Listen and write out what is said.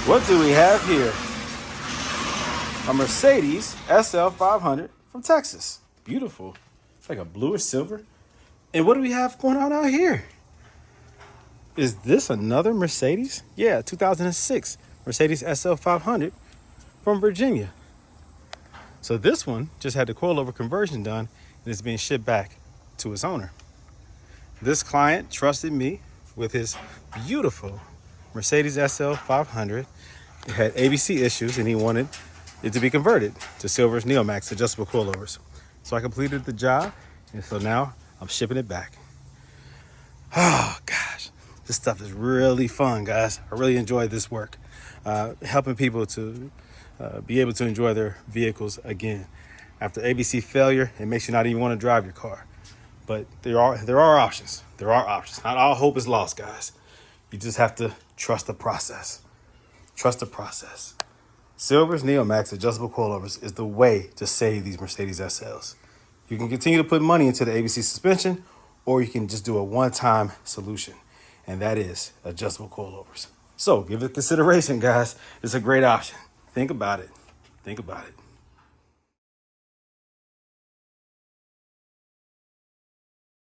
What do we have here? A Mercedes SL500 from Texas. Beautiful. It's like a bluish silver. And what do we have going on out here? Is this another Mercedes? Yeah, 2006 Mercedes SL500 from Virginia. So this one just had the coilover conversion done and is being shipped back to its owner. This client trusted me with his beautiful Mercedes SL500. It had ABC issues and he wanted it to be converted to Silver's Neomax adjustable coilovers. So I completed the job, and so now I'm shipping it back. Oh gosh, this stuff is really fun, guys. I really enjoyed this work, helping people to be able to enjoy their vehicles again. After ABC failure, it makes you not even want to drive your car. But there are options. There are options. Not all hope is lost, guys. You just have to trust the process. Trust the process. Silver's Neomax adjustable coilovers is the way to save these Mercedes SLs. You can continue to put money into the ABC suspension, or you can just do a one-time solution, and that is adjustable coilovers. So give it consideration, guys. It's a great option. Think about it. Think about it.